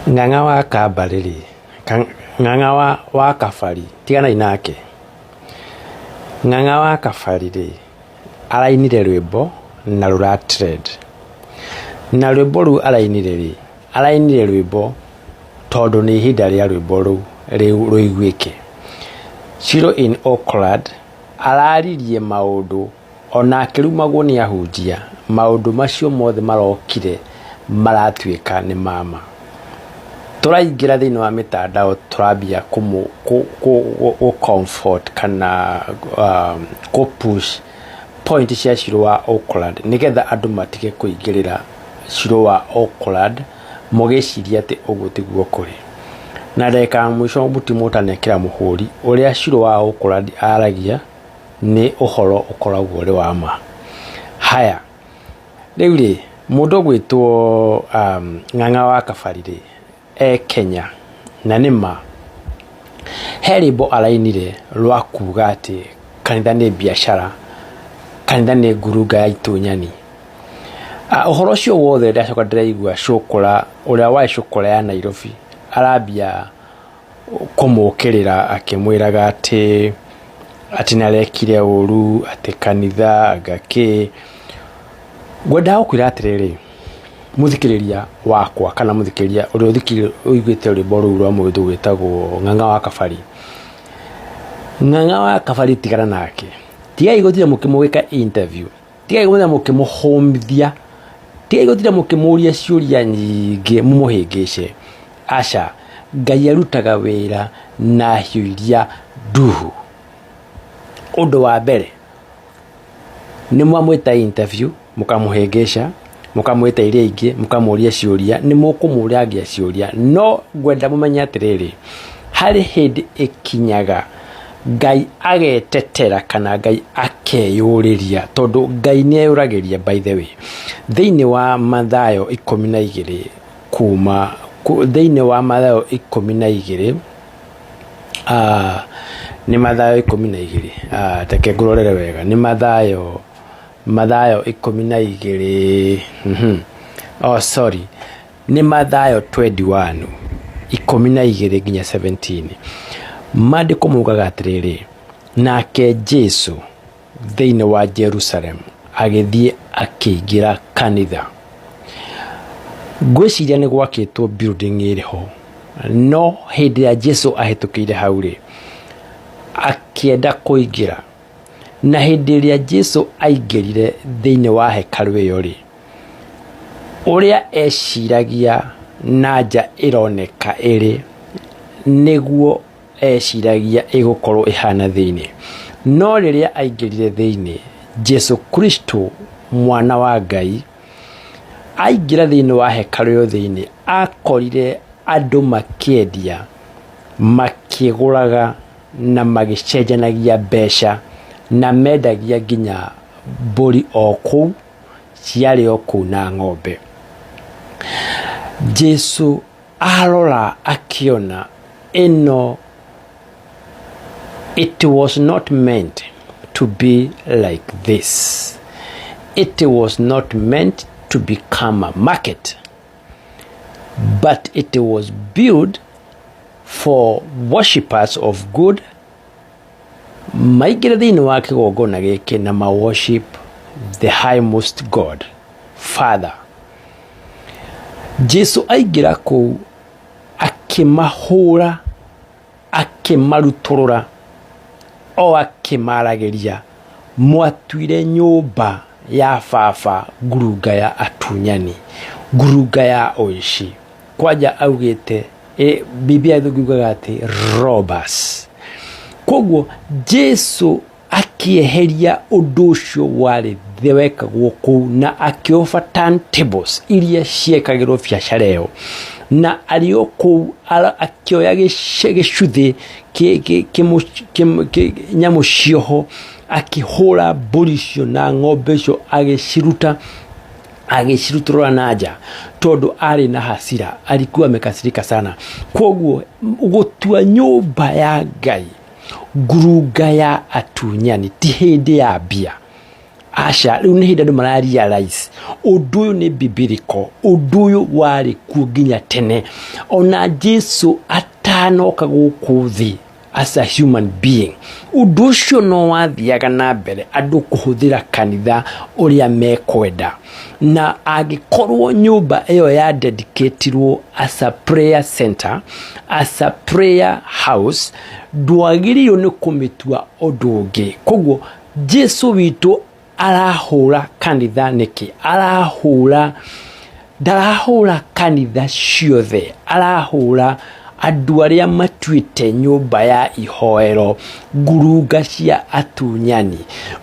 Ng'ang'a wa Kambarĩ ng'ang'a wa Kabari tigana inake. Ng'ang'a wa Kabari arainire rwĩmbo na rũra trend, na rwĩmbo rũu arainire rwĩmbo tondũ nĩ ihinda rĩa rwĩmbo rũu rũiguĩke. Shiro in Auckland araririe maũndũ ona akĩrumagwo nĩ ahunjia, maũndũ macio mothe marokire maratuĩka nĩ mama. Tũraingĩra thĩinĩ wa mĩtandao tũrambia comfort kana push point cia Shiro wa Auckland nĩgetha andũ matige kũingĩrĩra Shiro wa Auckland mũgĩciria atĩ ũguo tiguo kũrĩ. Na ndagĩka ya mũico mũtimũtanekĩra mũhũri ũrĩa Shiro wa Auckland aragia nĩ ũhoro ũkoragwo ũrĩ wa ma. Haya, rĩu rĩ mũndũ gwĩtwo Ng'ang'a wa Kabari Kenya na nĩma he rwĩmbo arainire rwa kuga atĩ kanitha nĩ biacara, kanitha nĩ ngurunga ya itunyani. Ũhoro ũcio wothe ndacoka ndĩraigua Shũkũra ũrĩa wa Shũkũra ya Nairobi arambia kũmũkĩrĩra akĩmwĩraga atĩ narekire ũru, atĩ kanitha ngakĩ. Ngwenda gũkwĩra atĩrĩrĩ mũthikĩrĩria wakwa kana mũthikĩrĩria ũrĩa ũiguĩte rwĩmbo rũu rwa mũndũ gwĩtagwo Ng'ang'a wa Kabari. Ng'ang'a wa Kabari tigana nake, tigai gũthiĩ mũkĩmũgĩka interview, tigai gũthiĩ mũkĩmũhũmithia, tigai gũthiĩ mũkĩmũria ciũria nyingĩ mũmũhĩngĩce. Aca, Ngai arutaga wĩra na hiũ iria nduhu. Ũndũ wa mbere nĩ mwamwĩta interview mũkamũhĩngĩca, mũkamwĩta iria ingĩ mũkamũria ciũria, nĩ mũkũmũrangia ciũria, no ngwenda mũmenye atĩrĩrĩ harĩ hĩndĩ ĩkinyaga Ngai agetetera kana Ngai akeyũrĩria, tondũ Ngai nĩ eyũragĩria by the way. Thĩinĩ wa Mathayo 12 kuma thĩinĩ wa Mathayo 12 nĩ Mathayo 12 teke ngũrorere wega, nĩ Mathayo 12 nĩ Mathayo 21 12 nginya 17. Maandĩko moigaga atĩrĩrĩ, nake Jesũ thĩinĩ wa Jerusalem agĩthiĩ akĩingĩra kanitha. Ngwĩciria nĩ gwakĩtwo building ĩrĩho, no hĩndĩ ya Jesũ ahĩtũkĩire hau rĩ akĩenda kũingĩra, na hĩndĩ ĩrĩa Jesũ aingĩrire thĩinĩ wa hekalu ĩyo rĩ, ũrĩa eciragia na nja ĩroneka ĩrĩ nĩguo eciragia ĩgũkorwo ĩhana thĩinĩ. No rĩrĩa aingĩrire thĩinĩ, Jesũ Kristo mwana wa Ngai aingĩra thĩinĩ wa hekalu ĩyo thĩinĩ, akorire andũ makĩendia, makĩgũraga na magĩcenjanagia mbeca, na mendagia nginya mbũri o kũu, ciarĩ o kũu na ng'ombe. Jesũ arora akiona ĩno, it was not meant to be like this. It was not meant to become a market, but it was built for worshippers of good. Maingĩre thĩinĩ wa kĩgongona gĩkĩ na worship the highmost God, Father. Jesũ aingĩra kũu akĩmahũra, akĩmarutũrũra, o akĩmaragĩria, mwatuire nyũmba ya baba ngurunga ya atunyani, ngurunga ya ũici. Kwanja augĩte Biblia ĩthugugaga atĩ robbers. Koguo Jesũ akĩeheria ũndũ ũcio warĩ wekagwo kũu, na akĩofa turntables iria ciekagĩrwo biacara ĩyo, na arĩ o kũu akĩoya gĩcuthĩ nyamũ cioho, akĩhũra mbũri icio na ng'ombe icio, agĩcirutũrũra na nja tondũ arĩ na hasira, alikuwa amekasirika sana. Koguo gũtua nyũmba ya Ngai ngurunga ya atunyani ti hĩndĩ ya mbia. asha riu ni hinda realize undu ni biblical undu wari kuginya tene ona Jesu atanoka guku thi as a human being undu ucio no wathiaga na mbere andu kuhuthira kanitha uria mekwenda na agikorwo nyumba eyo ya dedicatirwo as a prayer center as a prayer house dwagirio ni kumitua undu ungi koguo Jesu witu arahura kanitha niki darahura kanitha ciothe arahura andu aria matuite nyumba ya ihoero ngurunga cia atunyani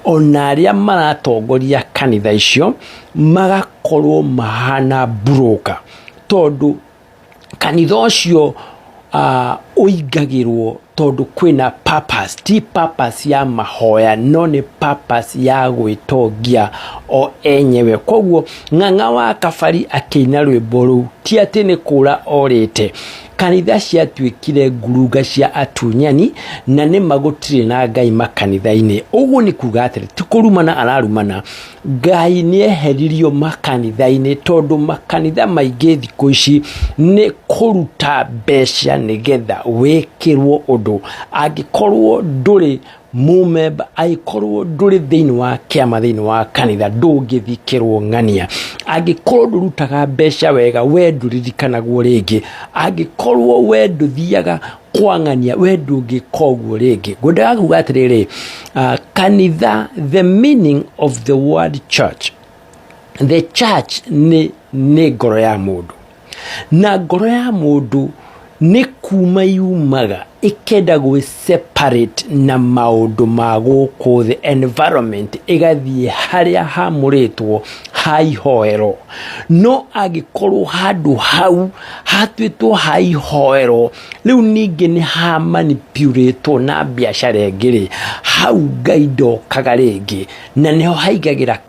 ona aria maratongoria kanitha icio magakorwo mahana broker tondu kanitha ucio uigagirwo tondu kwina purpose ti purpose ya mahoya no ni purpose ya gwitongia o enyewe koguo ng'ang'a wa Kabari akiina rwimbo ru ti ati ni kura orite kanitha ciatuikire ngurunga cia atunyani na ni magutire na Ngai makanitha-ini uguo ni kuga atiri ti kurumana ararumana Ngai ni eheririo makanitha-ini tondu makanitha maingi thiku ici ni kuruta mbeca nigetha wikirwo undu angikorwo nduri mumemba aikorwo nduri thiini wa kiama thiini wa kanitha ndungithikirwo ng'ania angikorwo ndurutaga mbeca wega we nduririkanagwo ringi angikorwo we nduthiaga kwang'ania we ndungikogwo ringi ngwendaga kuga atiriri kanitha the meaning of the word church the church ni ngoro ya mundu na ngoro ya mundu ni kuma yumaga ikenda gwe separate na maundu ma guku the environment igathie haria hamuritwo haihoero no agikorwo handu hau hatwitwo haihoero riu ningi ni ha manipulate na biashara ingiri hau Ngai ndokaga ringi na niho haigagira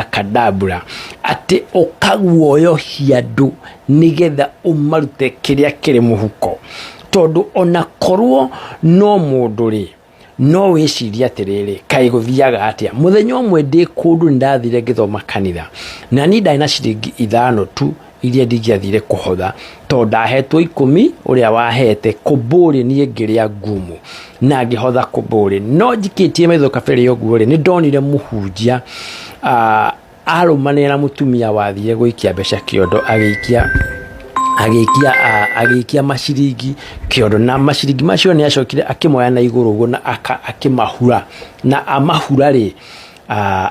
kadabura ati ukagwoyohia andu nigetha umarute kiria kiri muhuko tondu ona korwo no mundu ri no wiciria atiriri kai guthiaga atia muthenya umwe ndi kundu ndathire ngithoma kanitha na ni ndai na ciringi 5 tu iria ndingiathire kuhotha tondu ndahetwo 10 uria wahete kumburi nie ngiria ngumu na ngihotha kumburi no njikitie maitho Kabari yoguo ri ni ndonire muhunjia arumanira mutumia wathire guikia mbeca kiondo agikia mashiringi kiondo na mashiringi macio ni acokire akimoya na iguru uguo na akimahura na amahura ri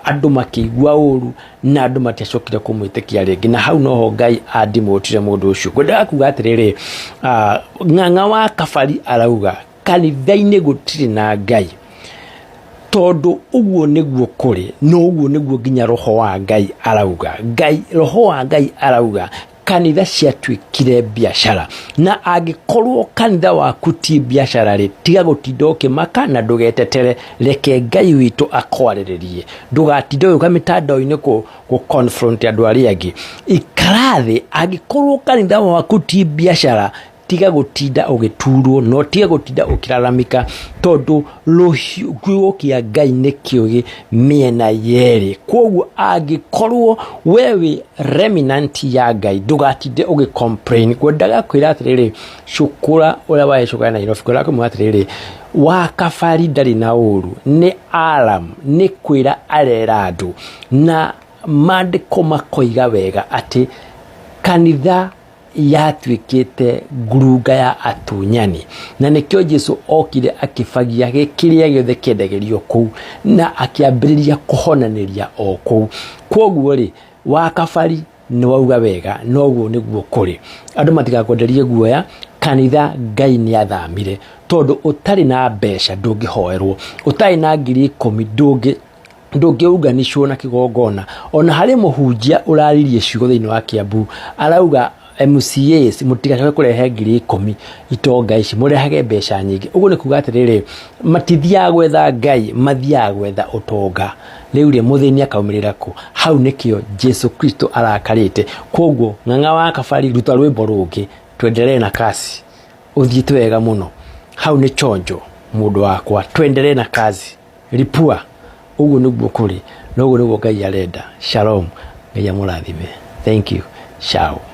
andu makigwa uru na andu matiacokire kumwitikia ringi na hau noho Ngai andimotire mundu ucio ngwendaga kuga atiriri ng'ang'a wa Kabari arauga kanitha-ini gutiri na Ngai tondu uguo niguo kuri no uguo niguo nginya roho wa Ngai arauga roho wa Ngai arauga kanitha ciatuikire biashara na agikorwo kanitha waku ti biashara ri tiga gutinda ukimaka na ndugetetere reke Ngai witu akwariririe ndugatinde uga mitandao-ini ku confront andu aria angi ikarathi agikorwo kanitha waku ti biashara tiga gutinda ugiturwo no tiga gutinda ukiraramika tondu ruhiu kia Ngai ni kiugi miena yeri koguo agikorwo wewe remnant ya Ngai ndugatinde ugicomplain kwendaga kwira atiriri shukura uria waicukana na Nairobi kwira kumwa atiriri wa Kabari ndari na uru ni alam ni kwira arera andu na mandiko makoiga wega ati kanitha yatuikite ngurunga ya atunyani na nikio Jesu okire akifagia gikiria giothe kiendagerio ku na akiambiriria kuhonaniria o ku koguo ri wa Kabari ni wauga wega noguo niguo kuri andu matigakwenderie guoya kanitha Ngai ni athamire tondu utari na mbeca ndungihoerwo utari na 10,000 ndungiuganishwo na kigongona ona hari muhunjia uraririe ciugo thiini wa Kiambu arauga MCAs mutigacoke kurehe 10,000 itonga ici murehage mbeca nyingi uguo ni kuga atiriri matithia gwetha Ngai mathia gwetha utonga riu ri muthini akaumirira ku hau nikio Jesu Kristo arakarite koguo ng'ang'a wa Kabari ruta rwimbo rungi twendelee na kasi uthiite wega muno hau ni chonjo mundu wakwa twendelee na kazi ripua uguo niguo kuri noguo niguo Ngai arenda. Shalom, Ngai amũrathime. Thank you. Ciao.